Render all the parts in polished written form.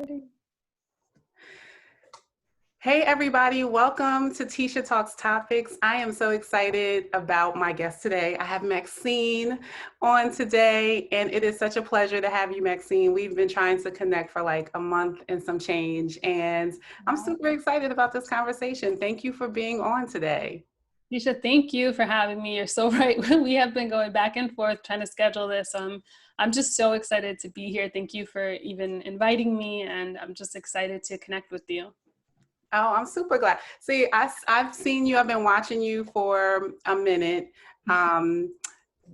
Recording. Hey everybody, welcome to Tisha Talks Topics. I am so excited about my guest today. I have Maxine on today, and it is such a pleasure to have you, Maxine. We've been trying to connect for like a month and some change, and I'm super excited about this conversation. Thank you for being on today. Tisha, thank you for having me. You're so right. We have been going back and forth trying to schedule this. I'm just so excited to be here. Thank you for even inviting me, and I'm just excited to connect with you. Oh, I'm super glad. See, I've seen you, I've been watching you for a minute,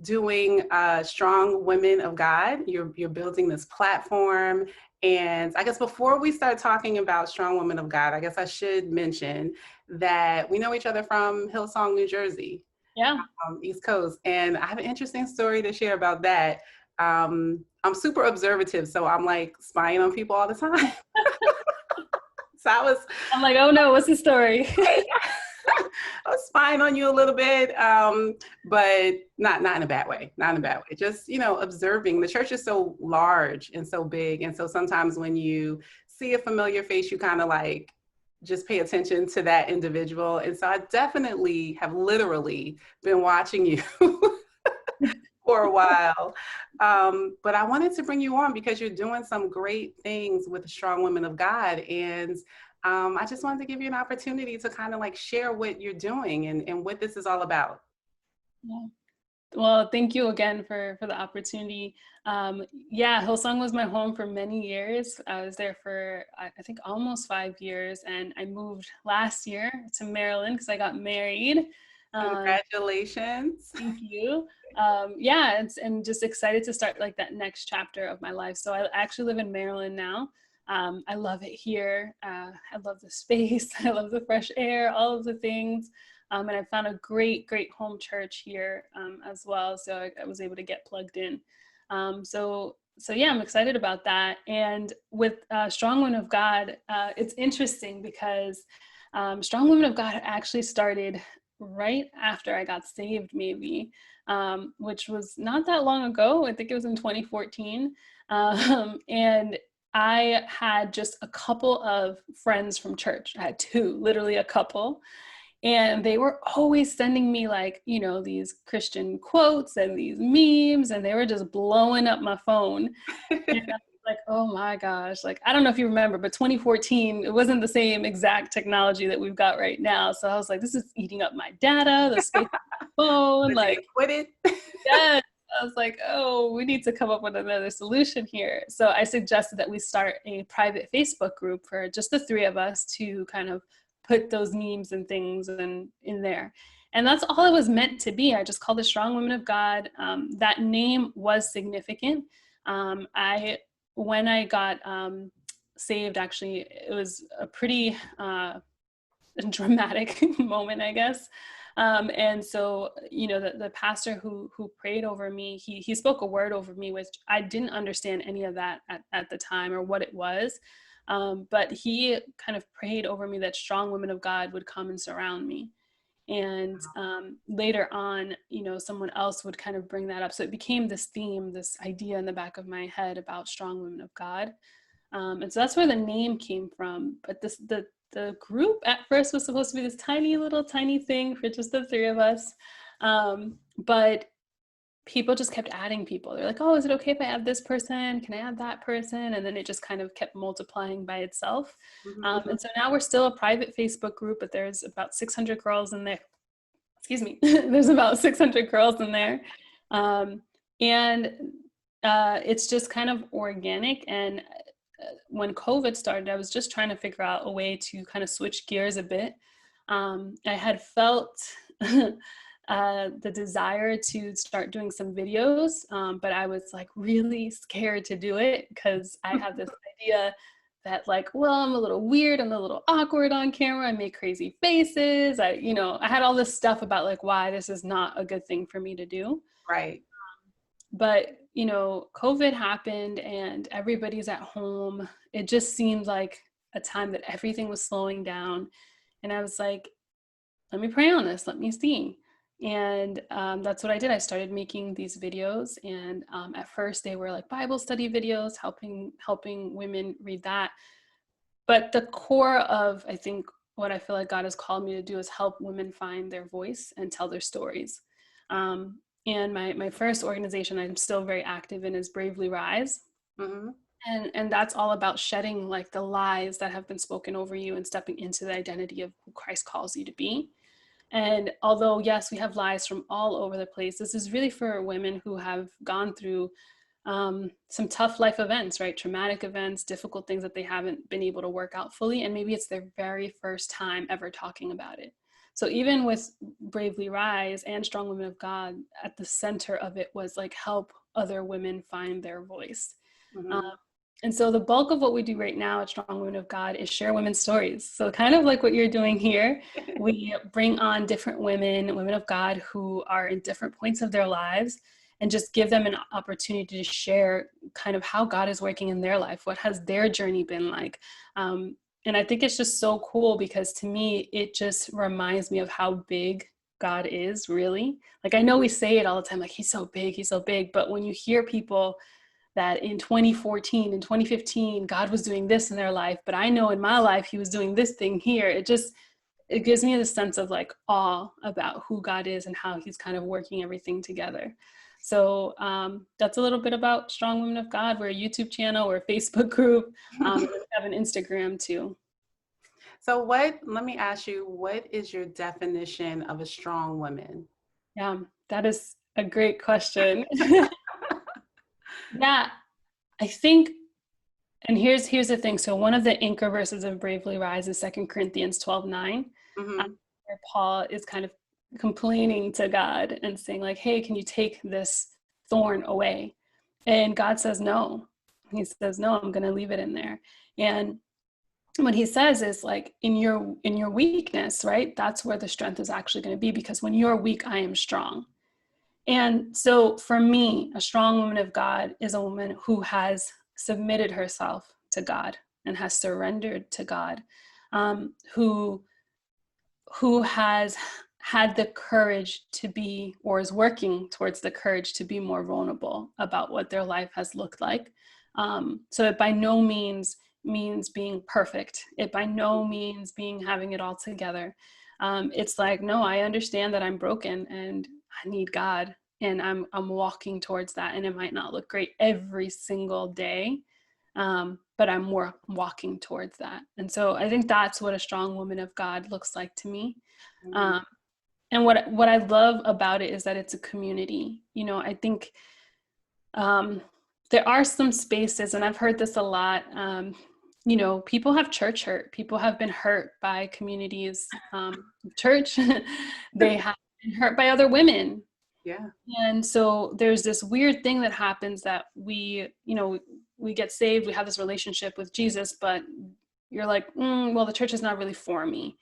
doing Strong Women of God. You're building this platform. And I guess before we start talking about Strong Women of God, I guess I should mention that we know each other from Hillsong, New Jersey. Yeah. East Coast. And I have an interesting story to share about that. I'm super observative, so I'm like spying on people all the time. So I'm like, oh no, what's the story? I was spying on you a little bit, but not in a bad way, not in a bad way. Just, observing. The church is so large and so big. And so sometimes when you see a familiar face, you kind of like just pay attention to that individual. And so I definitely have literally been watching you for a while. But I wanted to bring you on because you're doing some great things with Strong Women of God. And I just wanted to give you an opportunity to kind of like share what you're doing and what this is all about. Yeah. Well, thank you again for the opportunity. Yeah, Hillsong was my home for many years. I was there for, I think, almost 5 years. And I moved last year to Maryland because I got married. Congratulations. Thank you. Yeah, and just excited to start like that next chapter of my life. So I actually live in Maryland now. I love it here. I love the space. I love the fresh air, all of the things. And I found a great home church here as well. So I was able to get plugged in. So yeah, I'm excited about that. And with Strong Women of God, it's interesting because Strong Women of God actually started right after I got saved, maybe, which was not that long ago. I think it was in 2014. And I had just a couple of friends from church. I had two, literally a couple. And they were always sending me like, these Christian quotes and these memes, and they were just blowing up my phone. And I was like, oh my gosh, like, I don't know if you remember, but 2014, it wasn't the same exact technology that we've got right now. So I was like, this is eating up my data, the space on my phone, like, quit it. yes. I was like, oh, we need to come up with another solution here. So I suggested that we start a private Facebook group for just the three of us to kind of put those memes and things in there. And that's all it was meant to be. I just called it Strong Women of God. That name was significant. When I got saved, actually, it was a pretty dramatic moment, I guess. And so, the pastor who prayed over me, he spoke a word over me, which I didn't understand any of that at the time or what it was. But he kind of prayed over me that strong women of God would come and surround me. And later on, someone else would kind of bring that up. So it became this theme, this idea in the back of my head about strong women of God. And so that's where the name came from. But the group at first was supposed to be this tiny thing for just the three of us. But people just kept adding people. They're like, oh, is it okay if I add this person? Can I add that person? And then it just kind of kept multiplying by itself. Mm-hmm. And so now we're still a private Facebook group, but there's about 600 girls in there. Excuse me. There's about 600 girls in there. And it's just kind of organic. And when COVID started, I was just trying to figure out a way to kind of switch gears a bit. I had felt the desire to start doing some videos, but I was like really scared to do it because I had this idea that like, well, I'm a little weird, I'm a little awkward on camera, I make crazy faces. I had all this stuff about like why this is not a good thing for me to do. Right. But, COVID happened and everybody's at home. It just seemed like a time that everything was slowing down. And I was like, let me pray on this. Let me see. And that's what I did. I started making these videos, and at first they were like Bible study videos, helping women read that. But the core of, I think, what I feel like God has called me to do is help women find their voice and tell their stories. And my first organization I'm still very active in is Bravely Rise. Mm-hmm. And that's all about shedding like the lies that have been spoken over you and stepping into the identity of who Christ calls you to be. And although, yes, we have lies from all over the place, this is really for women who have gone through some tough life events, right? Traumatic events, difficult things that they haven't been able to work out fully. And maybe it's their very first time ever talking about it. So even with Bravely Rise and Strong Women of God, at the center of it was like help other women find their voice. Um, Mm-hmm. and so the bulk of what we do right now at Strong Women of God is share women's stories. So kind of like what you're doing here, we bring on different women of God who are in different points of their lives and just give them an opportunity to share kind of how God is working in their life. What has their journey been like? And I think it's just so cool because to me, it just reminds me of how big God is really. Like I know we say it all the time, like he's so big. But when you hear people that in 2014 and 2015 God was doing this in their life, but I know in my life he was doing this thing here, it gives me the sense of like awe about who God is and how he's kind of working everything together. So that's a little bit about Strong Women of God. We're a YouTube channel, we're a Facebook group, and we have an Instagram too. So let me ask you, what is your definition of a strong woman? Yeah, that is a great question. Yeah, I think, and here's the thing. So one of the anchor verses of Bravely Rise is 2 Corinthians 12:9, Mm-hmm. where Paul is kind of complaining to God and saying like, hey, can you take this thorn away? And God says, no. He says, no, I'm going to leave it in there. And what he says is like, in your weakness, right? That's where the strength is actually going to be, because when you're weak, I am strong. And so for me, a strong woman of God is a woman who has submitted herself to God and has surrendered to God, who has had the courage to be, or is working towards the courage to be more vulnerable about what their life has looked like. So it by no means being perfect. It by no means having it all together. It's like, no, I understand that I'm broken and I need God, and I'm walking towards that. And it might not look great every single day, but I'm more walking towards that. And so I think that's what a strong woman of God looks like to me. Mm-hmm. Um, and what I love about it is that it's a community. You know, I think there are some spaces, and I've heard this a lot. You know, people have church hurt. People have been hurt by communities, church. They have been hurt by other women. Yeah. And so there's this weird thing that happens that we get saved, we have this relationship with Jesus, but you're like, well, the church is not really for me.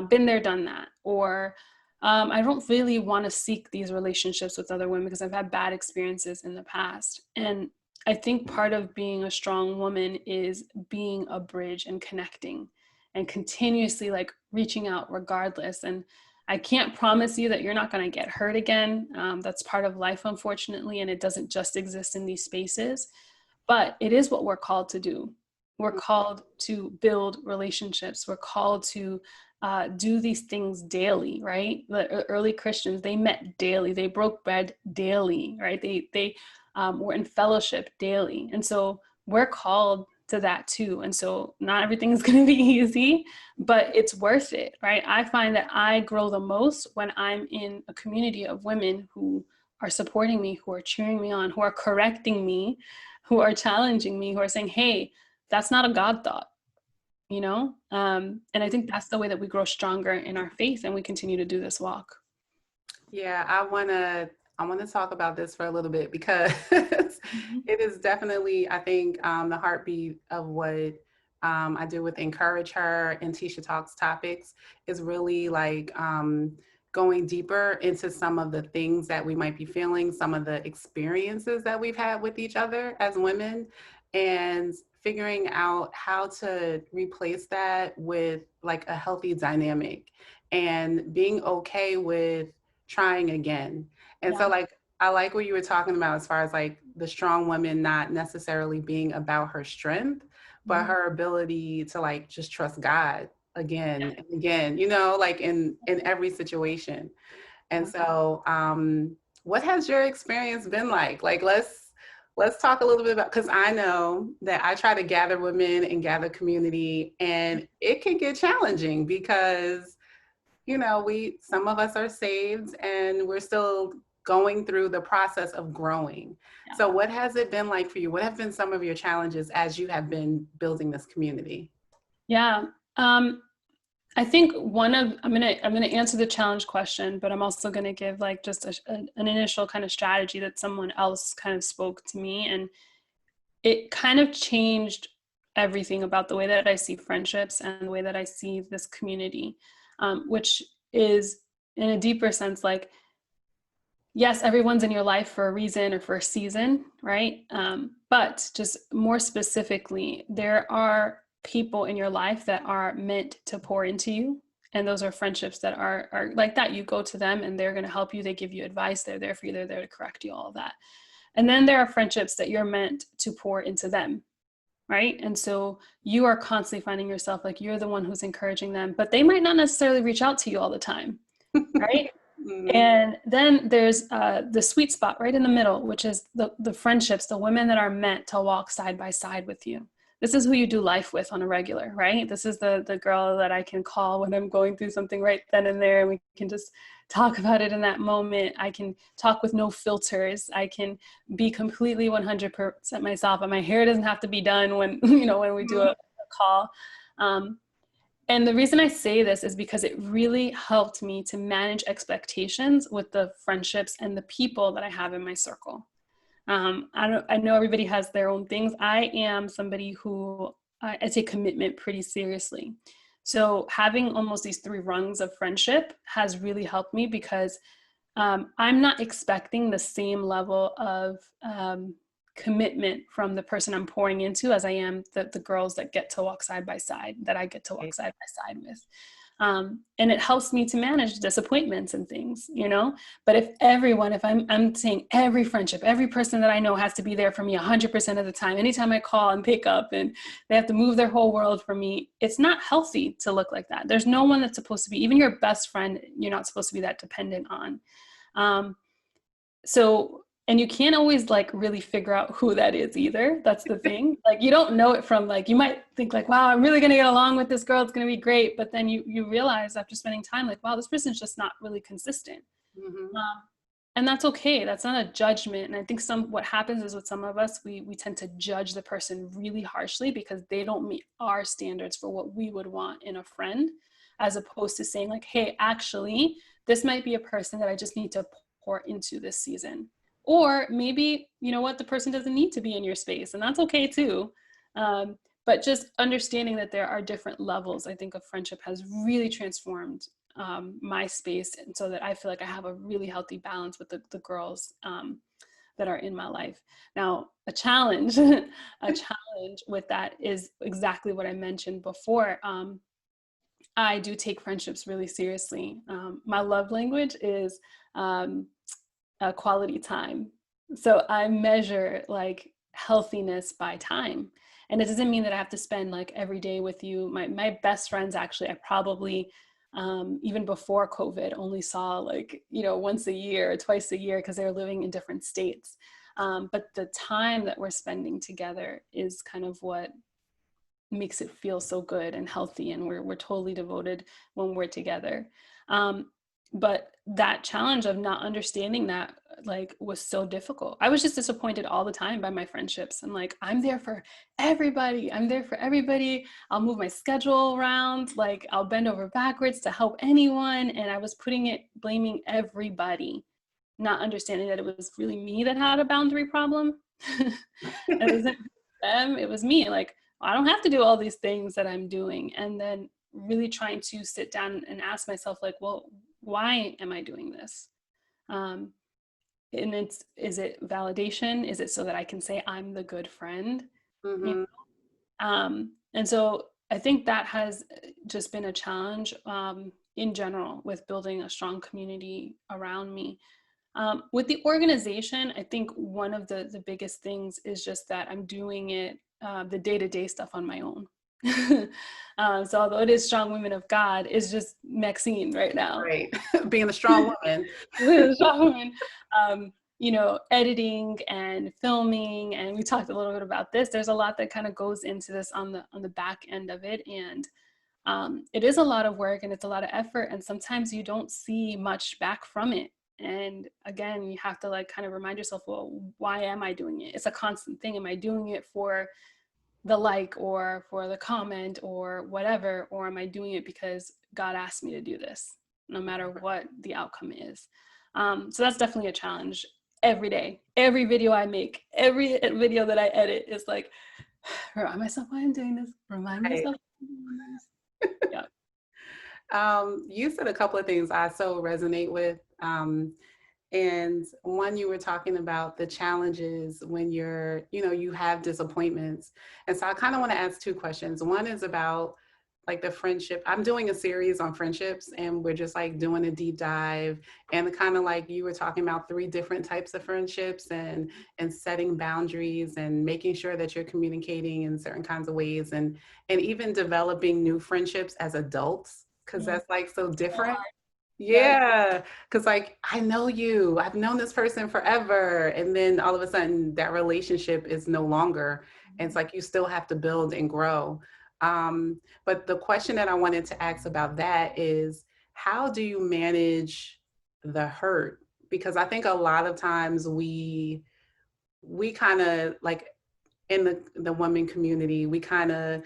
Been there, done that. Or I don't really want to seek these relationships with other women because I've had bad experiences in the past. And I think part of being a strong woman is being a bridge and connecting and continuously like reaching out regardless. And I can't promise you that you're not going to get hurt again. That's part of life, unfortunately, and it doesn't just exist in these spaces, but it is what we're called to do. We're called to build relationships. We're called to do these things daily, right? The early Christians, they met daily. They broke bread daily, right? They were in fellowship daily. And so we're called to that too. And so not everything is going to be easy, but it's worth it, right? I find that I grow the most when I'm in a community of women who are supporting me, who are cheering me on, who are correcting me, who are challenging me, who are saying, hey, that's not a God thought, you know? And I think that's the way that we grow stronger in our faith and we continue to do this walk. Yeah, I want to talk about this for a little bit because it is definitely, I think, the heartbeat of what I do with Encourage Her and Tisha Talks Topics is really like going deeper into some of the things that we might be feeling, some of the experiences that we've had with each other as women, and figuring out how to replace that with like a healthy dynamic and being okay with trying again. And so Yeah. like, I like what you were talking about as far as like the strong woman not necessarily being about her strength, but Mhm. her ability to like just trust God Yeah. again and again, you know, like in every situation. And Yeah. so what has your experience been like? Like let's talk a little bit about, because I know that I try to gather women and gather community, and it can get challenging because you know, some of us are saved and we're still going through the process of growing. Yeah. So what has it been like for you? What have been some of your challenges as you have been building this community? Yeah. I think I'm gonna answer the challenge question, but I'm also gonna give like just an initial kind of strategy that someone else kind of spoke to me, and it kind of changed everything about the way that I see friendships and the way that I see this community, which is in a deeper sense like, yes, everyone's in your life for a reason or for a season, right? But just more specifically, there are people in your life that are meant to pour into you. And those are friendships that are like that. You go to them and they're going to help you. They give you advice. They're there for you. They're there to correct you, all of that. And then there are friendships that you're meant to pour into them, right? And so you are constantly finding yourself like you're the one who's encouraging them, but they might not necessarily reach out to you all the time, right? Mhm. And then there's the sweet spot right in the middle, which is the friendships, the women that are meant to walk side by side with you. This is who you do life with on a regular, right? This is the girl that I can call when I'm going through something right then and there, and we can just talk about it in that moment. I can talk with no filters. I can be completely 100% myself, and my hair doesn't have to be done when when we do a call. Um, and the reason I say this is because it really helped me to manage expectations with the friendships and the people that I have in my circle. I know everybody has their own things. I am somebody who I take commitment pretty seriously. So having almost these three rungs of friendship has really helped me because I'm not expecting the same level of commitment from the person I'm pouring into as I am the girls that get to walk side by side, that I get to walk side by side with. And it helps me to manage disappointments and things, you know. But if I'm saying every friendship, every person that I know has to be there for me 100% of the time, anytime I call and pick up and they have to move their whole world for me, it's not healthy to look like that. There's no one that's supposed to be, even your best friend, you're not supposed to be that dependent on. Um, and you can't always like really figure out who that is either. That's the thing. Like you don't know it from like, you might think like, wow, I'm really going to get along with this girl. It's going to be great. But then you realize after spending time, like, wow, this person's just not really consistent. Mhm. Um, and that's okay. That's not a judgment. And I think what happens is with some of us, we tend to judge the person really harshly because they don't meet our standards for what we would want in a friend, as opposed to saying like, hey, actually, this might be a person that I just need to pour into this season. Or maybe, you know what, the person doesn't need to be in your space, and that's okay too. But just understanding that there are different levels, I think, of friendship has really transformed my space, and so that I feel like I have a really healthy balance with the girls that are in my life. Now, a challenge, a challenge with that is exactly what I mentioned before. I do take friendships really seriously. My love language is quality time. So I measure like healthiness by time. And it doesn't mean that I have to spend like every day with you. My best friends, actually, I probably, even before COVID, only saw like, once a year or twice a year because they were living in different states. But the time that we're spending together is kind of what makes it feel so good and healthy, and we're totally devoted when we're together. But that challenge of not understanding that like was so difficult. I was just disappointed all the time by my friendships. And like, I'm there for everybody. I'm there for everybody. I'll move my schedule around. Like I'll bend over backwards to help anyone. And I was blaming everybody, not understanding that it was really me that had a boundary problem. It wasn't them, it was me. Like, I don't have to do all these things that I'm doing. And then really trying to sit down and ask myself, like, well, why am I doing this? And is it validation? Is it so that I can say I'm the good friend? You Mhm. And so I think that has just been a challenge. in general with building a strong community around me. With the organization, I think one of the biggest things is just that I'm doing it, the day-to-day stuff on my own. So although it is Strong Women of God, it's just Maxine right now. Right. Being a strong woman. Being a strong woman. You know, editing and filming, and we talked a little bit about this. There's a lot that kind of goes into this on the back end of it, and it is a lot of work and it's a lot of effort, and sometimes you don't see much back from it. And again, you have to like kind of remind yourself, well, why am I doing it? It's a constant thing. Am I doing it for the like or for the comment or whatever, or am I doing it because God asked me to do this, no matter what the outcome is? So that's definitely a challenge every day. Every video I make, every video that I edit is like, remind myself why I'm doing this, remind myself why I'm doing this. Yeah. You said a couple of things I so resonate with. And one, you were talking about the challenges when you're, you have disappointments. And so I kind of want to ask two questions. One is about like the friendship. I'm doing a series on friendships, and we're just like doing a deep dive, and the kind of like you were talking about 3 different types of friendships, and setting boundaries and making sure that you're communicating in certain kinds of ways, and even developing new friendships as adults, because that's like so different. Yeah, because like I know you, I've known this person forever, and then all of a sudden that relationship is no longer, and it's like you still have to build and grow. But the question that I wanted to ask about that is, how do you manage the hurt? Because I think a lot of times we kind of like in the women community, we kind of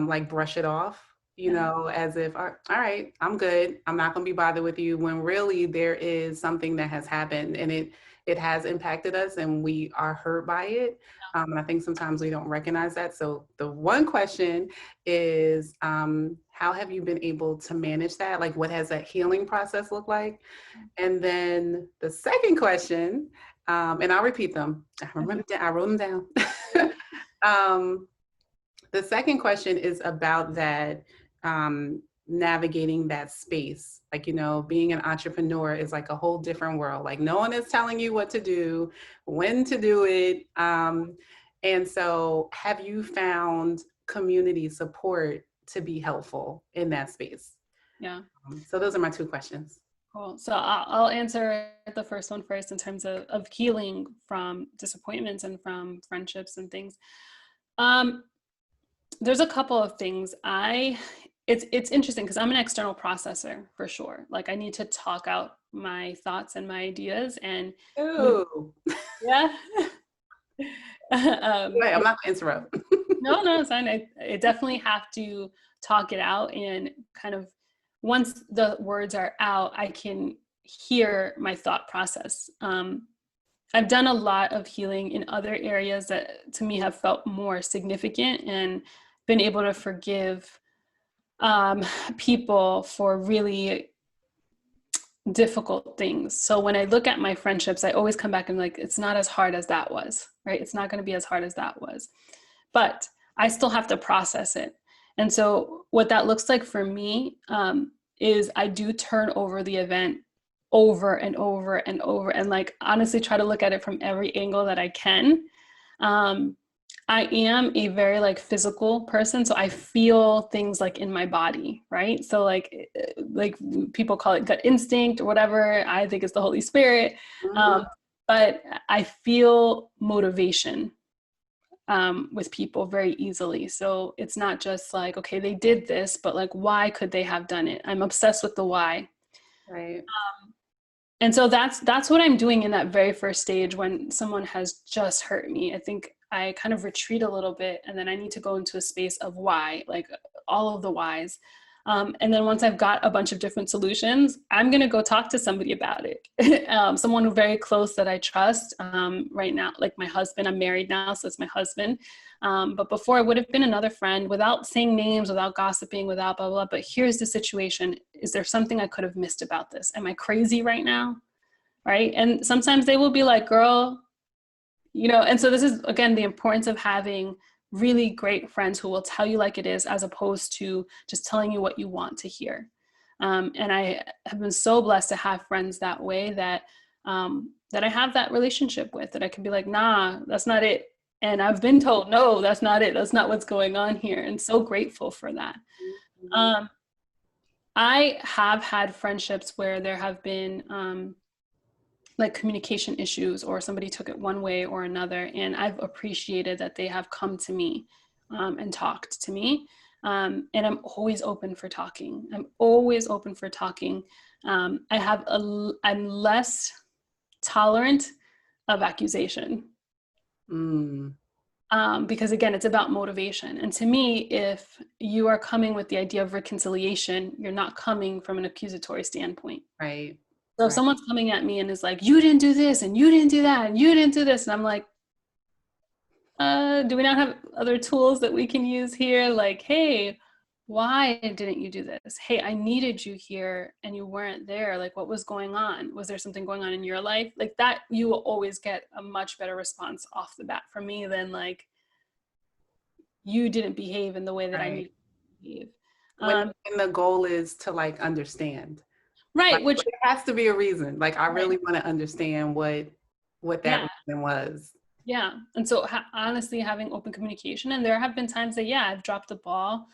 like brush it off, as if, all right, I'm good. I'm not going to be bothered with you, when really there is something that has happened, and it has impacted us and we are hurt by it. And I think sometimes we don't recognize that. So the one question is, how have you been able to manage that? Like, what has that healing process looked like? And then the second question, and I'll repeat them. I wrote them down. The second question is about that, navigating that space. Like, being an entrepreneur is like a whole different world. Like, no one is telling you what to do, when to do it. And so have you found community support to be helpful in that space? Yeah. So those are my 2 questions. Cool. So I'll answer the first one first in terms of healing from disappointments and from friendships and things. There's a couple of things. It's interesting because I'm an external processor for sure. Like, I need to talk out my thoughts and my ideas, and Ooh. Yeah. Wait, I'm not going to interrupt. No, it's fine. I definitely have to talk it out, and kind of once the words are out, I can hear my thought process. I've done a lot of healing in other areas that to me have felt more significant, and been able to forgive people for really difficult things. So when I look at my friendships, I always come back and like, it's not as hard as that was, right? It's not going to be as hard as that was, but I still have to process it. And so what that looks like for me is I do turn over the event over and over and over, and like honestly try to look at it from every angle that I can. I am a very like physical person, so I feel things like in my body, right? So like people call it gut instinct or whatever. I think it's the Holy Spirit. But I feel motivation with people very easily. So it's not just like, okay, they did this, but like, why could they have done it? I'm obsessed with the why. Right. And so that's what I'm doing in that very first stage when someone has just hurt me. I think I kind of retreat a little bit, and then I need to go into a space of why, like all of the whys. And then once I've got a bunch of different solutions, I'm going to go talk to somebody about it. Someone very close that I trust right now, like my husband. I'm married now, so it's my husband. But before, it would have been another friend, without saying names, without gossiping, without blah, blah, blah. But here's the situation. Is there something I could have missed about this? Am I crazy right now? Right? And sometimes they will be like, girl, and so this is, again, the importance of having really great friends who will tell you like it is, as opposed to just telling you what you want to hear. And I have been so blessed to have friends that way, that that I have that relationship with, that I can be like, nah, that's not it. And I've been told, no, that's not it. That's not what's going on here. And so grateful for that. Mhm. Um, I have had friendships where there have been like communication issues, or somebody took it one way or another. And I've appreciated that they have come to me and talked to me. And I'm always open for talking. I'm always open for talking. I'm less tolerant of accusation. Mm, Because again, it's about motivation. And to me, if you are coming with the idea of reconciliation, you're not coming from an accusatory standpoint. right. So if Right. someone's coming at me and is like, you didn't do this and you didn't do that and you didn't do this, and I'm like, do we not have other tools that we can use here? Like, hey, why didn't you do this? Hey, I needed you here and you weren't there. Like, what was going on? Was there something going on in your life? Like that, you will always get a much better response off the bat from me than like, you didn't behave in the way that I Right. need to behave. When Um, when the goal is to like understand. Like right, which, there has to be a reason. Like I right, really want to understand what that yeah, reason was. yeah. And so honestly, having open communication, and there have been times that, yeah, I've dropped the ball.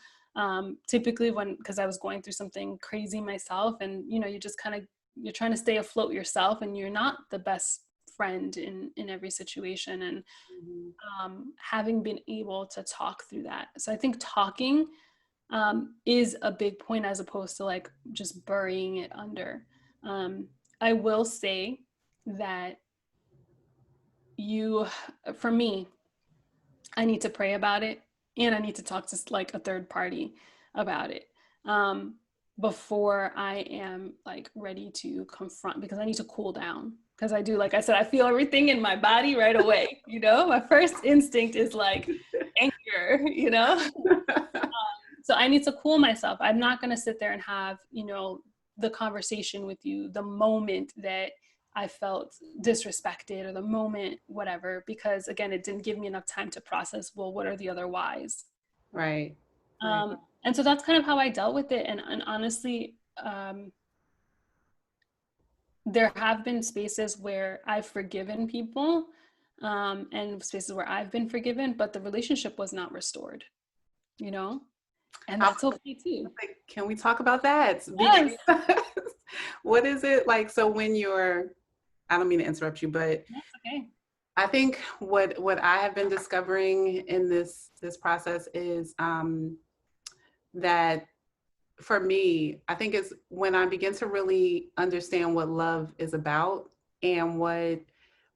Typically because I was going through something crazy myself, and you just kind of, you're trying to stay afloat yourself, and you're not the best friend in every situation. And Mhm. having been able to talk through that. So I think talking is a big point, as opposed to like just burying it under. Um, I will say that for me, I need to pray about it, and I need to talk to like a third party about it um, before I am like ready to confront, because I need to cool down. Because I do, like I said, I feel everything in my body right away. My first instinct is like anger. So I need to cool myself. I'm not going to sit there and have, the conversation with you the moment that I felt disrespected, or the moment, whatever, because again, it didn't give me enough time to process, well, what are the other whys? Right. Right. And so that's kind of how I dealt with it. And honestly, there have been spaces where I've forgiven people, and spaces where I've been forgiven, but the relationship was not restored, you know? And I that's okay too. was like, can we talk about that? Yes. Because what is it like? So when I don't mean to interrupt you, but That's okay. I think what I have been discovering in this process is that for me, I think it's when I begin to really understand what love is about, and what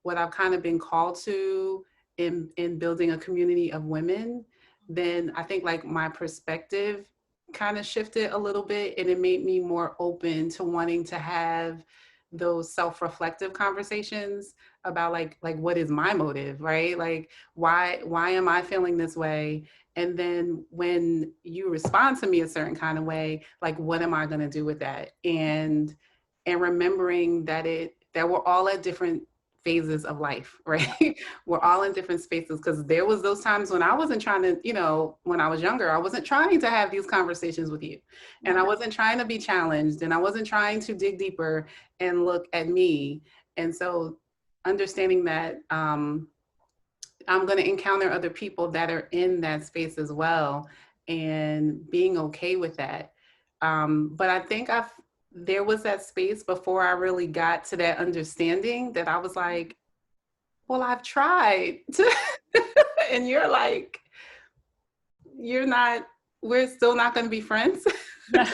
I've kind of been called to in building a community of women, then I think like my perspective kind of shifted a little bit, and it made me more open to wanting to have those self-reflective conversations about like what is my motive, right? Like why am I feeling this way? And then when you respond to me a certain kind of way, like what am I going to do with that? And remembering that we're all at different phases of life, right? We're all in different spaces, because there was those times when I wasn't trying to, when I was younger, I wasn't trying to have these conversations with you, and I wasn't trying to be challenged, and I wasn't trying to dig deeper and look at me. And so understanding that I'm going to encounter other people that are in that space as well, and being okay with that. But I think there was that space before I really got to that understanding, that I was like, well, I've tried to, and you're like, we're still not going to be friends. Yeah.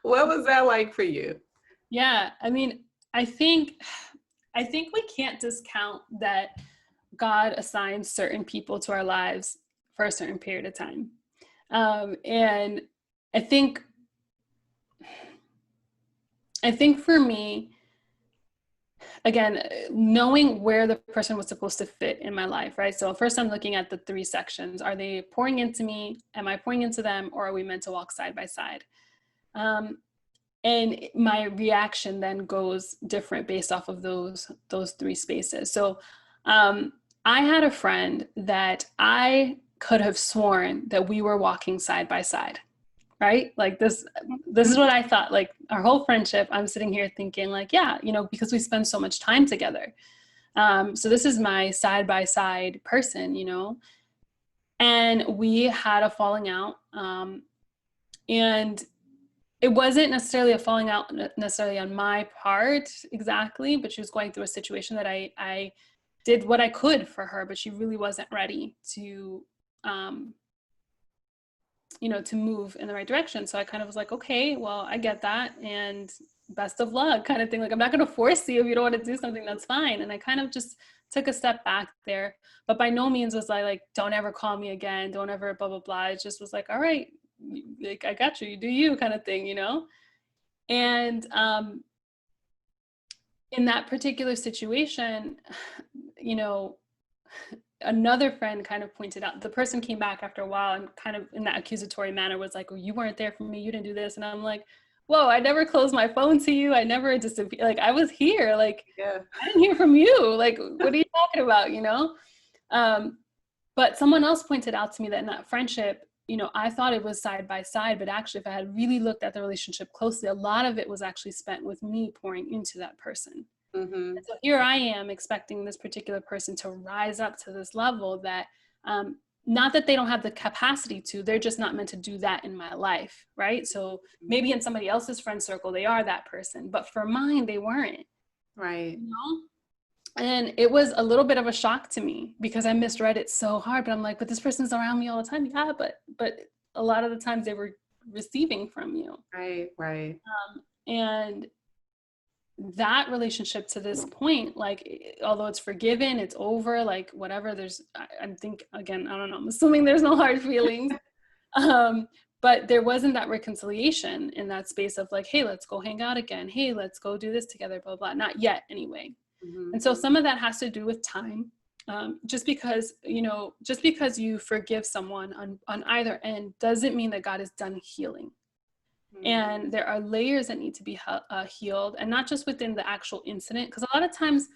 What was that like for you? Yeah. I mean, I think we can't discount that God assigns certain people to our lives for a certain period of time. And I think for me, again, knowing where the person was supposed to fit in my life, right? So first I'm looking at the three sections. Are they pouring into me? Am I pouring into them? Or are we meant to walk side by side? And my reaction then goes different based off of those three spaces. So I had a friend that I could have sworn that we were walking side by side. right? Like this is what I thought, like our whole friendship, I'm sitting here thinking like, yeah, you know, because we spend so much time together. So this is my side-by-side person, you know, and we had a falling out. And it wasn't necessarily a falling out necessarily on my part exactly, but she was going through a situation that I did what I could for her, but she really wasn't ready to, you know, to move in the right direction. So I kind of was like, okay, well, I get that. And best of luck kind of thing. Like, I'm not going to force you if you don't want to do something, that's fine. And I kind of just took a step back there, but by no means was I like, don't ever call me again. Don't ever blah, blah, blah. It just was like, all right, like, I got you, you do you kind of thing, you know? And in that particular situation, you know, another friend kind of pointed out, the person came back after a while and kind of in that accusatory manner was like, oh, you weren't there for me, you didn't do this. And I'm like, whoa, I never closed my phone to you. I never disappeared. Like, I was here. Like, Yeah. I didn't hear from you. Like, what are you talking about, you know? But someone else pointed out to me that in that friendship, you know, I thought it was side by side, but actually if I had really looked at the relationship closely, a lot of it was actually spent with me pouring into that person. Mm-hmm. And so here I am expecting this particular person to rise up to this level that, not that they don't have the capacity to, they're just not meant to do that in my life, right? So maybe in somebody else's friend circle, they are that person, but for mine, they weren't. Right. You know? And it was a little bit of a shock to me because I misread it so hard, but I'm like, but this person's around me all the time. Yeah, but a lot of the times they were receiving from you. Right. Right. And that relationship to this point, like, although it's forgiven, it's over, like whatever, there's, I think, again, I don't know, I'm assuming there's no hard feelings. But there wasn't that reconciliation in that space of like, hey, let's go hang out again. Hey, let's go do this together, blah, blah, not yet anyway. Mm-hmm. And so some of that has to do with time. Just because, you know, just because you forgive someone on either end doesn't mean that God is done healing. Mm-hmm. And there are layers that need to be healed, and not just within the actual incident. Because a lot of times,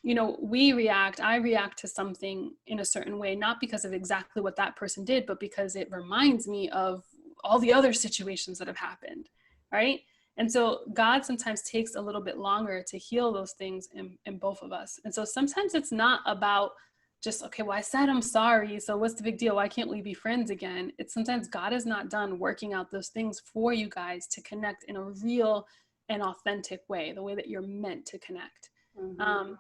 you know, I react to something in a certain way, not because of exactly what that person did, but because it reminds me of all the other situations that have happened, right? And so God sometimes takes a little bit longer to heal those things in both of us. And so sometimes it's not about just, okay, well, I said I'm sorry, so what's the big deal? Why can't we be friends again? It's sometimes God is not done working out those things for you guys to connect in a real and authentic way, the way that you're meant to connect. Mm-hmm.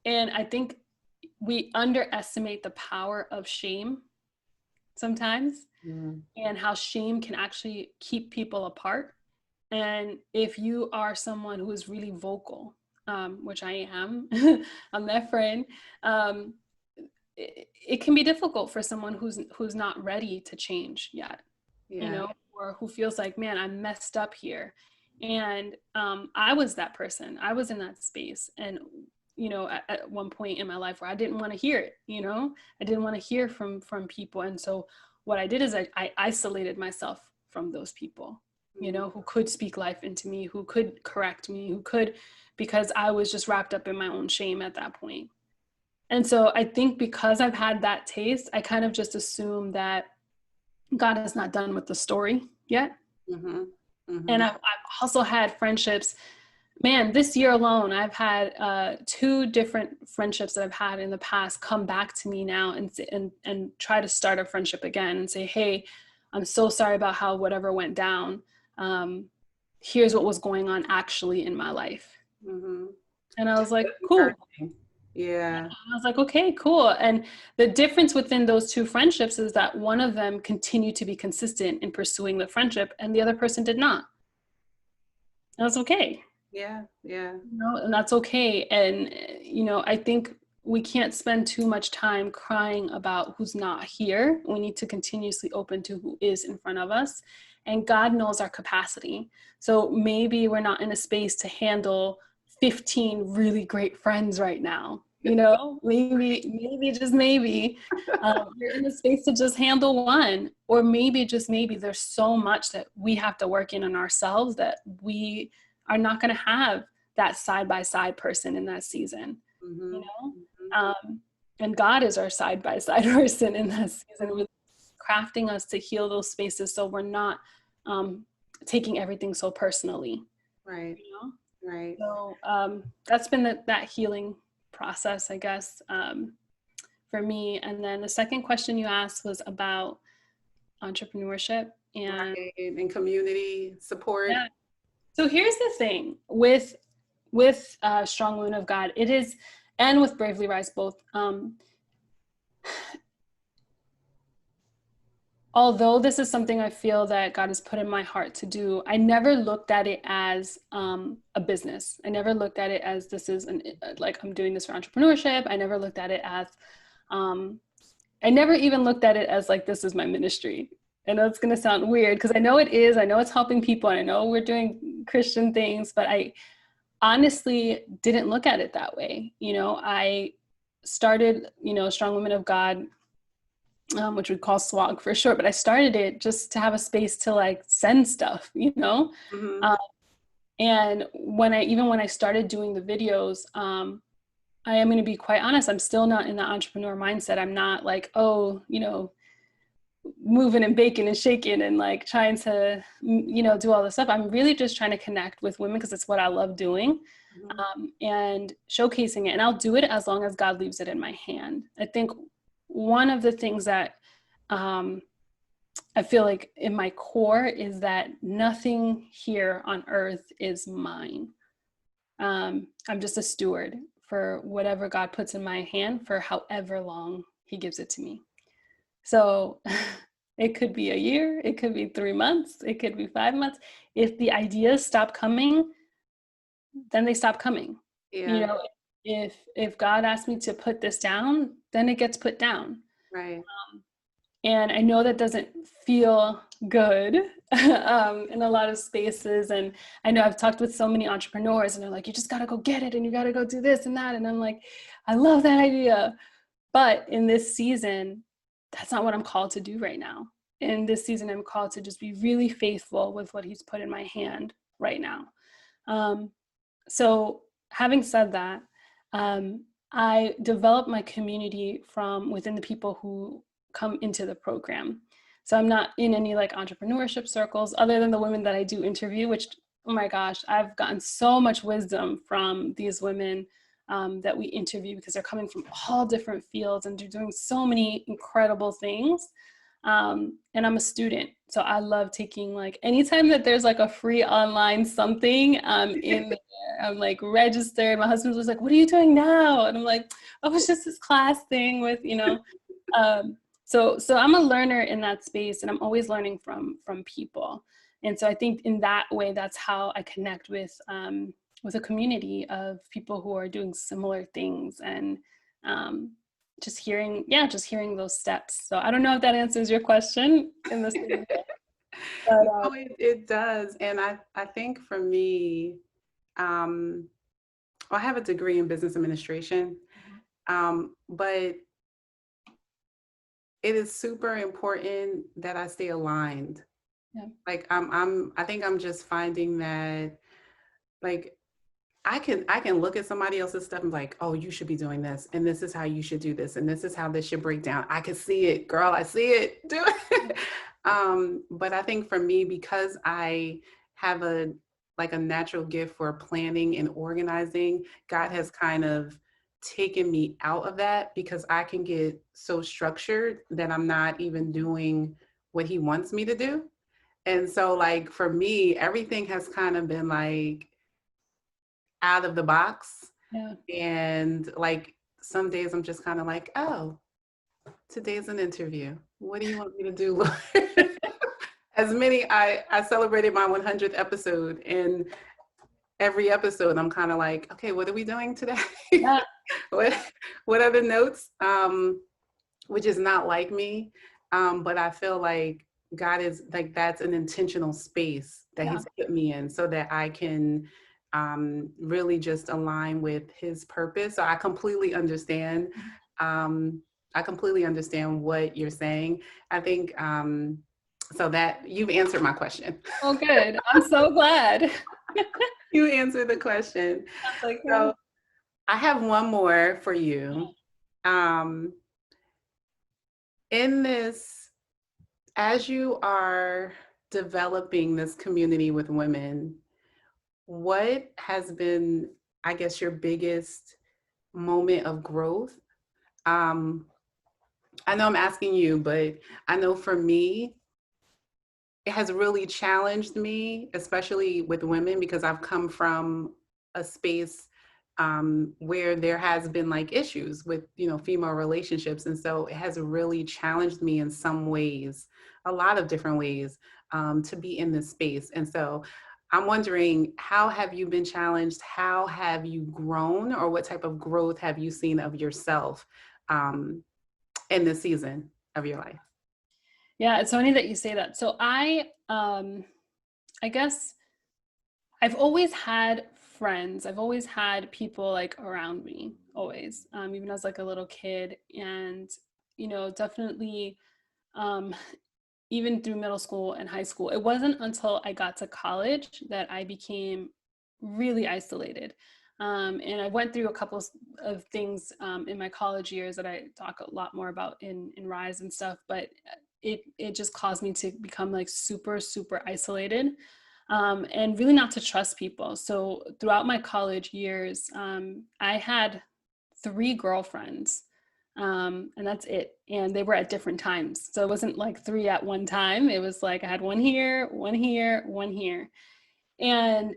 And I think we underestimate the power of shame sometimes, and how shame can actually keep people apart. And if you are someone who is really vocal, which I am, I'm that friend, it can be difficult for someone who's not ready to change yet, you know, or who feels like, man, I'm messed up here. And I was that person. I was in that space. And, you know, at one point in my life where I didn't want to hear it, you know, I didn't want to hear from people. And so what I did is I isolated myself from those people, you know, who could speak life into me, who could correct me, who could, because I was just wrapped up in my own shame at that point. And so I think because I've had that taste, I kind of just assume that God is not done with the story yet. Mm-hmm. Mm-hmm. And I've also had friendships, man, this year alone, I've had 2 different friendships that I've had in the past come back to me now and try to start a friendship again and say, hey, I'm so sorry about how whatever went down. Here's what was going on actually in my life. Mm-hmm. And I was like, cool. Yeah. I was like, okay, cool. And the difference within those 2 friendships is that one of them continued to be consistent in pursuing the friendship and the other person did not. That's okay. Yeah. Yeah. You know, and that's okay. And, you know, I think we can't spend too much time crying about who's not here. We need to continuously open to who is in front of us. And God knows our capacity. So maybe we're not in a space to handle 15 really great friends right now. You know, maybe just maybe you're in a space to just handle one, or maybe just maybe there's so much that we have to work in ourselves that we are not going to have that side-by-side person in that season, Mm-hmm. you know? And God is our side-by-side person in that season, with crafting us to heal those spaces so we're not taking everything so personally. Right. You know? Right. So that's been that healing process, I guess, for me. And then the second question you asked was about entrepreneurship and Right. And community support. yeah. So here's the thing with Strong Women of God, it is, and with Bravely Rise both. Although this is something I feel that God has put in my heart to do, I never looked at it as a business. I never looked at it as this is like I'm doing this for entrepreneurship. I never looked at it as, I never even looked at it as like, this is my ministry. I know it's going to sound weird because I know it is. I know it's helping people. And I know we're doing Christian things, but I honestly didn't look at it that way. You know, I started, Strong Women of God, which we call SWAG for short, but I started it just to have a space to like send stuff, Mm-hmm. And when I started doing the videos, I am going to be quite honest, I'm still not in the entrepreneur mindset. I'm not like, moving and baking and shaking and like trying to, do all this stuff. I'm really just trying to connect with women because it's what I love doing, and showcasing it. And I'll do it as long as God leaves it in my hand. I think one of the things that I feel like in my core is that nothing here on earth is mine. I'm just a steward for whatever God puts in my hand for however long he gives it to me. So it could be a year, it could be 3 months, it could be 5 months. If the ideas stop coming, then they stop coming. Yeah. If God asks me to put this down, then it gets put down. Right. And I know that doesn't feel good in a lot of spaces. And I know I've talked with so many entrepreneurs and they're like, you just got to go get it and you got to go do this and that. And I'm like, I love that idea. But in this season, that's not what I'm called to do right now. In this season, I'm called to just be really faithful with what he's put in my hand right now. So having said that, I developed my community from within the people who come into the program. So I'm not in any like entrepreneurship circles other than the women that I do interview, which, oh my gosh, I've gotten so much wisdom from these women that we interview because they're coming from all different fields and they're doing so many incredible things. And I'm a student, so I love taking like anytime that there's like a free online something in there, I'm like registered. My husband was like, what are you doing now? And I'm like, oh, it's just this class thing with, so I'm a learner in that space and I'm always learning from people. And so I think in that way, that's how I connect with a community of people who are doing similar things and just hearing those steps. So I don't know if that answers your question in this way. But, No, it does. And I think for me, well, I have a degree in business administration, but it is super important that I stay aligned. yeah. Like I think I'm just finding that like I can look at somebody else's stuff and be like, oh, you should be doing this, and this is how you should do this, and this is how this should break down. I can see it, girl. I see it. Do it. But I think for me, because I have a natural gift for planning and organizing, God has kind of taken me out of that because I can get so structured that I'm not even doing what He wants me to do. And so, like for me, everything has kind of been like out of the box. Yeah. And like some days I'm just kind of like, oh, today's an interview. What do you want me to do, Lord? I celebrated my 100th episode, and every episode I'm kind of like, okay, what are we doing today? Yeah. what are the notes? Which is not like me. But I feel like God is like, that's an intentional space that He's put me in so that I can really just align with His purpose. So I completely understand. I completely understand what you're saying. I think so that you've answered my question. Oh, good. I'm so glad. You answered the question. Like, So I have one more for you. In this, as you are developing this community with women, what has been, I guess, your biggest moment of growth? Um, I know I'm asking you, but I know for me, it has really challenged me, especially with women, because I've come from a space where there has been like issues with, female relationships. And so it has really challenged me in some ways, a lot of different ways, to be in this space. And so I'm wondering, how have you been challenged? How have you grown, or what type of growth have you seen of yourself um, in this season of your life? Yeah, it's funny that you say that. So I guess I've always had friends. I've always had people like around me, always, even as like a little kid. And, definitely, um, even through middle school and high school, it wasn't until I got to college that I became really isolated. And I went through a couple of things in my college years that I talk a lot more about in Rise and stuff, but it just caused me to become like super, super isolated, and really not to trust people. So throughout my college years, I had 3 girlfriends, and that's it. And they were at different times. So it wasn't like 3 at one time. It was like I had one here, one here, one here. And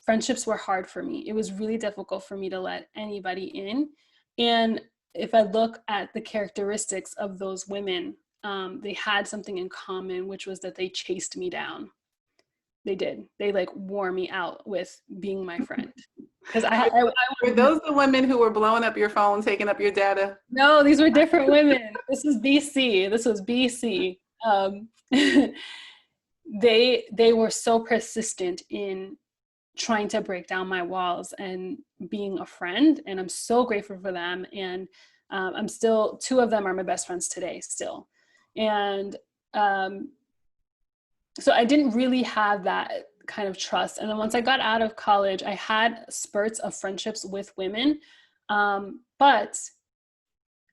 friendships were hard for me. It was really difficult for me to let anybody in. And if I look at the characteristics of those women, they had something in common, which was that they chased me down. They did. They like wore me out with being my friend. Because Were those the women who were blowing up your phone, taking up your data? no, these were different women. This was BC. This was BC. They were so persistent in trying to break down my walls and being a friend, and I'm so grateful for them. And I'm still, 2 of them are my best friends today still. And so I didn't really have that kind of trust. And then once I got out of college, I had spurts of friendships with women, but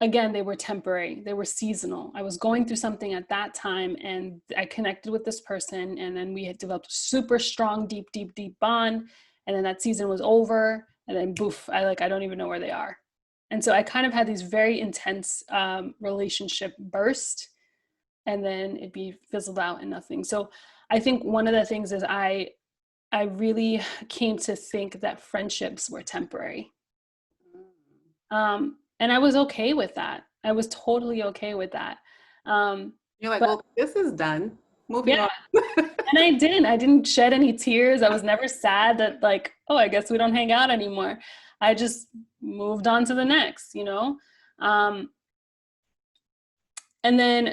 again, they were temporary, they were seasonal. I was going through something at that time, and I connected with this person, and then we had developed a super strong, deep, deep, deep bond. And then that season was over, and then boof, I don't even know where they are. And so I kind of had these very intense relationship burst, and then it'd be fizzled out and nothing. So I think one of the things is I really came to think that friendships were temporary. And I was okay with that. I was totally okay with that. You're like, But well, this is done. Moving yeah, on. and I didn't shed any tears. I was never sad that like, oh, I guess we don't hang out anymore. I just moved on to the next. And then,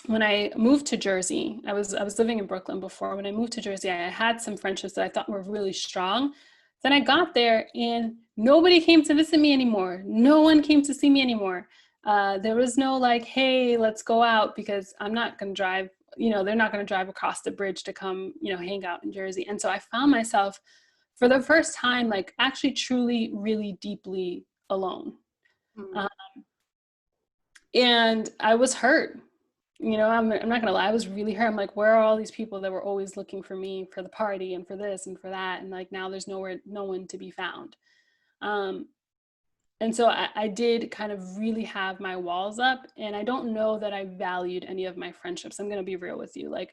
when I moved to Jersey, I was living in Brooklyn before. When I moved to Jersey, I had some friendships that I thought were really strong. Then I got there and nobody came to visit me anymore. No one came to see me anymore. There was no like, hey, let's go out, because I'm not going to drive, they're not going to drive across the bridge to come, hang out in Jersey. And so I found myself for the first time, like actually truly, really deeply alone. Mm. And I was hurt. I'm not gonna lie, I was really hurt. I'm like, where are all these people that were always looking for me for the party and for this and for that? And like now there's no one to be found. Um, and so I did kind of really have my walls up, and I don't know that I valued any of my friendships. I'm gonna be real with you. Like,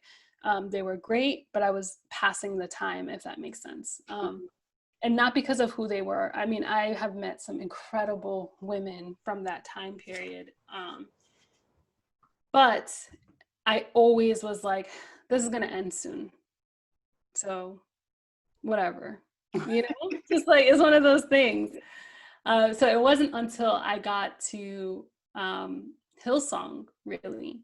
they were great, but I was passing the time, if that makes sense. And not because of who they were. I mean, I have met some incredible women from that time period. But I always was like, this is going to end soon. So whatever, just like, it's one of those things. So it wasn't until I got to Hillsong, really.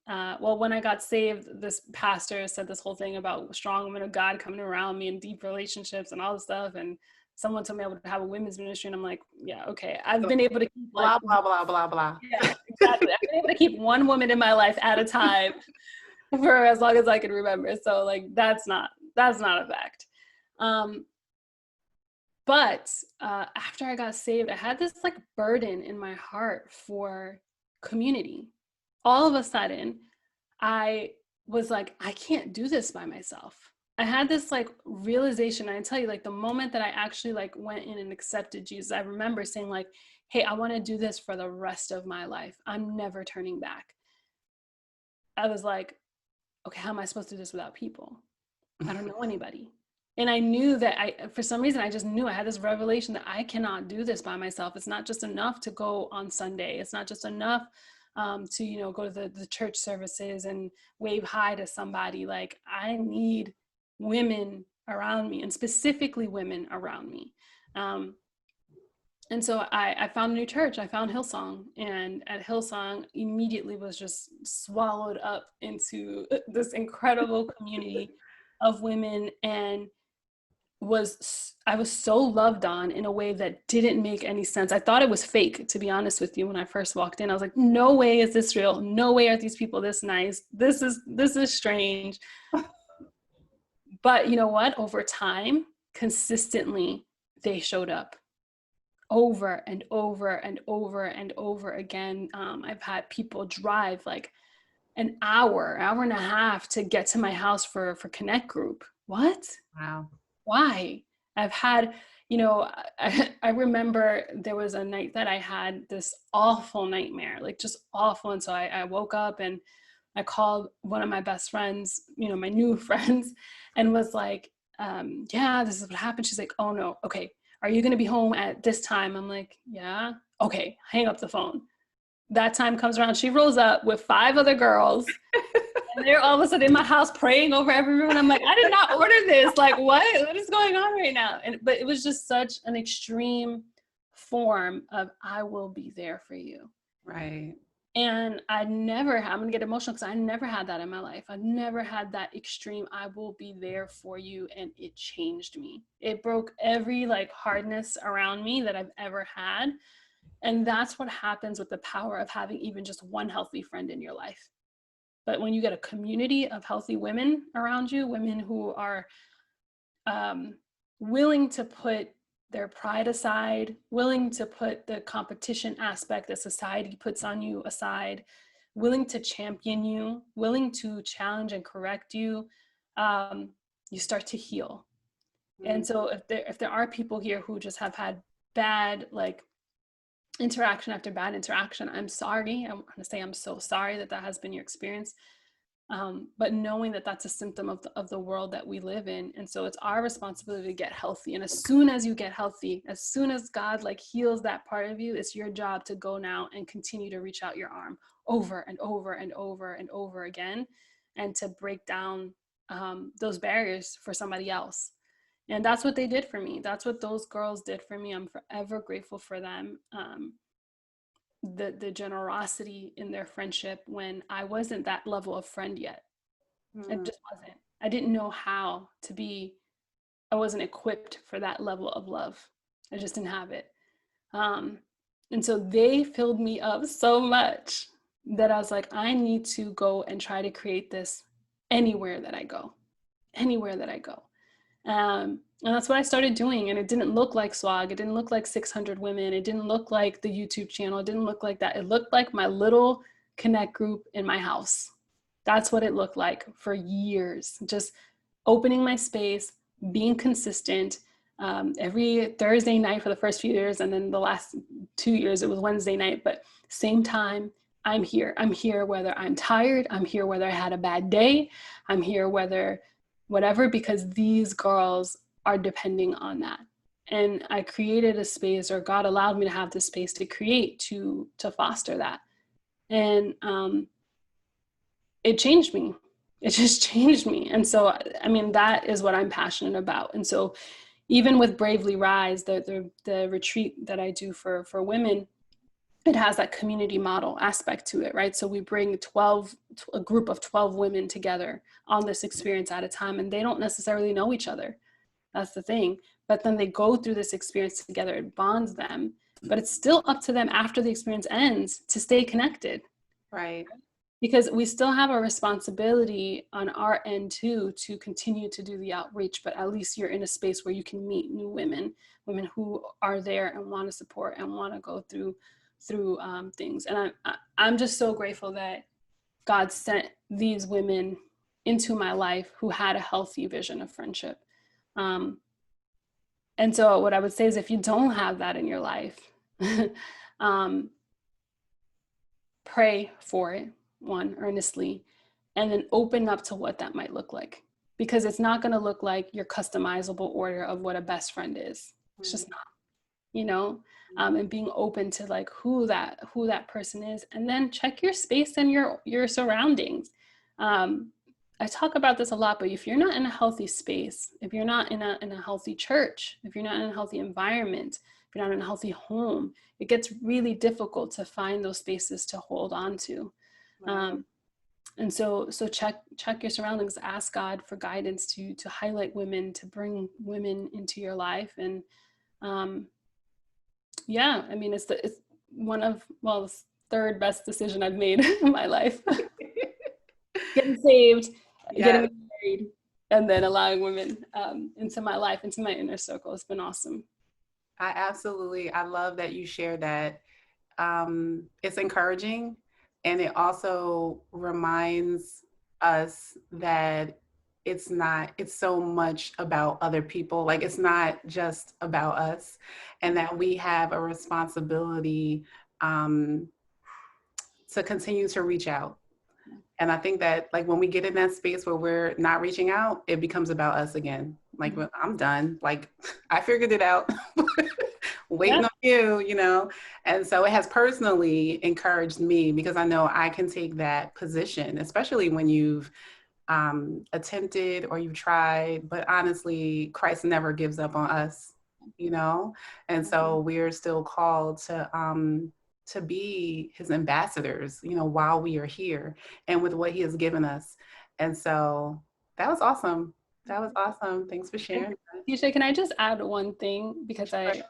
Well, when I got saved, this pastor said this whole thing about strong women of God coming around me and deep relationships and all this stuff. And someone told me I would have a women's ministry. And I'm like, yeah, okay. I've been able to keep Blah, blah, blah, blah, blah. yeah, exactly. I've been able to keep one woman in my life at a time for as long as I can remember. So like, that's not a fact. But after I got saved, I had this like burden in my heart for community. all of a sudden, I was like, I can't do this by myself. I had this like realization. I tell you, like the moment that I actually like went in and accepted Jesus, I remember saying like, hey, I want to do this for the rest of my life. I'm never turning back. I was like, okay, how am I supposed to do this without people? I don't know anybody. And I knew that for some reason, I just knew I had this revelation that I cannot do this by myself. It's not just enough to go on Sunday. It's not just enough to, you know, go to the church services and wave hi to somebody. Like I need women around me, and specifically women around me. And so I found a new church. I found Hillsong, and at Hillsong immediately was just swallowed up into this incredible community of women, and I was so loved on in a way that didn't make any sense. I thought it was fake, to be honest with you. When I first walked in, I was like, no way is this real. No way are these people this nice. This is strange. But you know what? Over time, consistently, they showed up over and over and over and over again. I've had people drive like an hour and a half to get to my house for Connect Group. What? Wow. Why? I've had, you know, I remember there was a night that I had this awful nightmare, like just awful. And so I woke up and I called one of my best friends, you know, my new friends, and was like, yeah, this is what happened. She's like, oh no, okay. Are you going to be home at this time? I'm like, yeah. Okay, hang up the phone. That time comes around. She rolls up with 5 other girls. And they're all of a sudden in my house praying over everyone. I'm like, I did not order this. Like, what is going on right now? But it was just such an extreme form of I will be there for you. Right. And I'm going to get emotional because I never had that in my life. I never had that extreme, I will be there for you. And it changed me. It broke every like hardness around me that I've ever had. And that's what happens with the power of having even just one healthy friend in your life. But when you get a community of healthy women around you, women who are willing to put their pride aside, willing to put the competition aspect that society puts on you aside, willing to champion you, willing to challenge and correct you, you start to heal. Mm-hmm. And so if there are people here who just have had bad, like interaction after bad interaction, I'm sorry. I want to say I'm so sorry that has been your experience. But knowing that that's a symptom of the world that we live in. And so it's our responsibility to get healthy. And as soon as you get healthy, as soon as God like heals that part of you, it's your job to go now and continue to reach out your arm over and over and over and over again, and to break down those barriers for somebody else. And that's what they did for me. That's what those girls did for me. I'm forever grateful for them. The generosity in their friendship when I wasn't that level of friend yet. It just wasn't. I didn't know how to be. I wasn't equipped for that level of love. I just didn't have it. And so they filled me up so much that I was like, I need to go and try to create this anywhere that I go. And that's what I started doing. And it didn't look like swag. It didn't look like 600 women. It didn't look like the YouTube channel. It didn't look like that. It looked like my little Connect group in my house. That's what it looked like for years. Just opening my space, being consistent. Every Thursday night for the first few years. And then the last 2 years, it was Wednesday night, but same time, I'm here. I'm here whether I'm tired. I'm here whether I had a bad day. I'm here whether whatever, because these girls are depending on that. And I created a space, or God allowed me to have this space to create, to foster that. And it changed me. It just changed me. And so, I mean, that is what I'm passionate about. And so even with Bravely Rise, the retreat that I do for women, it has that community model aspect to it, right? So we bring a group of 12 women together on this experience at a time, and they don't necessarily know each other. That's the thing. But then they go through this experience together. It bonds them, but it's still up to them after the experience ends to stay connected. Right. Because we still have a responsibility on our end too, to continue to do the outreach, but at least you're in a space where you can meet new women who are there and want to support and want to go through things. And I'm just so grateful that God sent these women into my life who had a healthy vision of friendship. And so what I would say is, if you don't have that in your life, pray for it, one, earnestly, and then open up to what that might look like. Because it's not going to look like your customizable order of what a best friend is. It's just not, you know, and being open to like who that person is, and then check your space and your surroundings. I talk about this a lot, but if you're not in a healthy space, if you're not in a healthy church, if you're not in a healthy environment, if you're not in a healthy home, it gets really difficult to find those spaces to hold on to. Right. And so check your surroundings, ask God for guidance to highlight women, to bring women into your life. And yeah, I mean, it's one of, well, the third best decision I've made in my life. Getting saved, getting married, and then allowing women into my life, into my inner circle. It's been awesome. I love that you shared that. It's encouraging, and it also reminds us that it's so much about other people. Like, it's not just about us, and that we have a responsibility to continue to reach out. And I think that, like, when we get in that space where we're not reaching out, it becomes about us again. Like, I'm done. Like, I figured it out. Waiting on you, you know? And so it has personally encouraged me, because I know I can take that position, especially when you've attempted or you've tried, but honestly, Christ never gives up on us, you know? And so we're still called to be his ambassadors, you know, while we are here and with what he has given us. And so that was awesome. That was awesome. Thanks for sharing. Tisha, can I just add one thing? Because I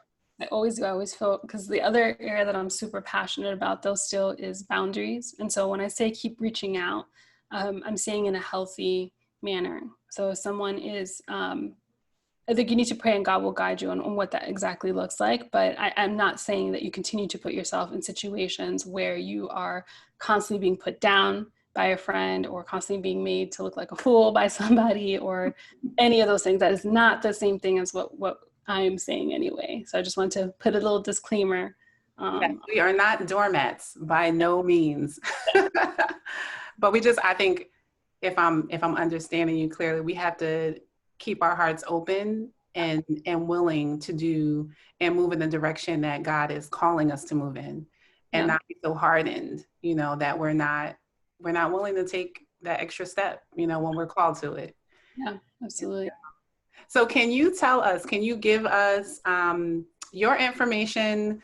always feel, because the other area that I'm super passionate about though still is boundaries. And so when I say keep reaching out, I'm saying in a healthy manner. So if someone is, I think you need to pray and God will guide you on what that exactly looks like. But I'm not saying that you continue to put yourself in situations where you are constantly being put down by a friend, or constantly being made to look like a fool by somebody, or any of those things. That is not the same thing as what I'm saying anyway. So I just want to put a little disclaimer. Yes, we are not doormats by no means. But I think if I'm understanding you clearly, we have to keep our hearts open and willing to do and move in the direction that God is calling us to move in, and not be so hardened, you know, that we're not willing to take that extra step, you know, when we're called to it. Yeah, absolutely. So can you give us your information,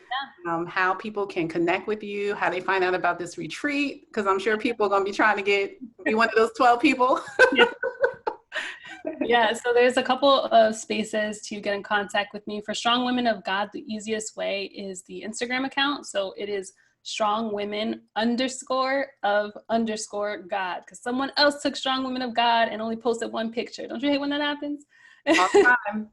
how people can connect with you, how they find out about this retreat? Because I'm sure people are going to be trying to be one of those 12 people. Yeah, so there's a couple of spaces to get in contact with me. For Strong Women of God, the easiest way is the Instagram account. So it is Strong Women _of_God, because someone else took Strong Women of God and only posted one picture. Don't you hate when that happens? All the time.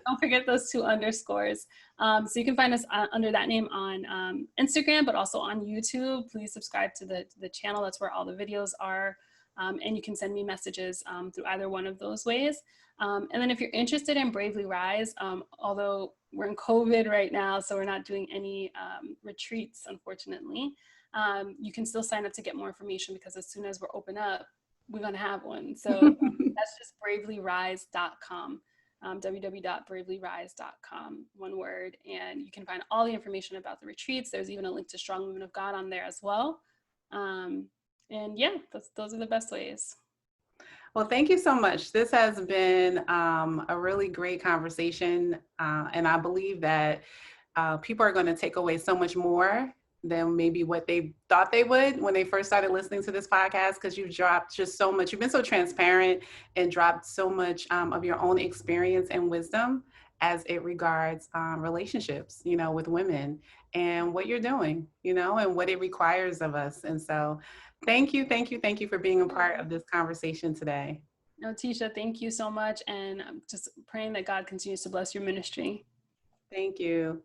Don't forget those 2 underscores. So you can find us under that name on Instagram, but also on YouTube. Please subscribe to the channel. That's where all the videos are. And you can send me messages through either one of those ways. And then if you're interested in Bravely Rise, although we're in COVID right now, so we're not doing any retreats, unfortunately, you can still sign up to get more information, because as soon as we're open up, we're going to have one. So that's just bravelyrise.com, www.bravelyrise.com, one word. And you can find all the information about the retreats. There's even a link to Strong Women of God on there as well. And yeah, those are the best ways. Well, thank you so much. This has been a really great conversation. And I believe that people are going to take away so much more than maybe what they thought they would when they first started listening to this podcast, because you've dropped just so much. You've been so transparent and dropped so much of your own experience and wisdom as it regards relationships, you know, with women, and what you're doing, you know, and what it requires of us. And so thank you for being a part of this conversation today. No, Tisha, thank you so much. And I'm just praying that God continues to bless your ministry. Thank you.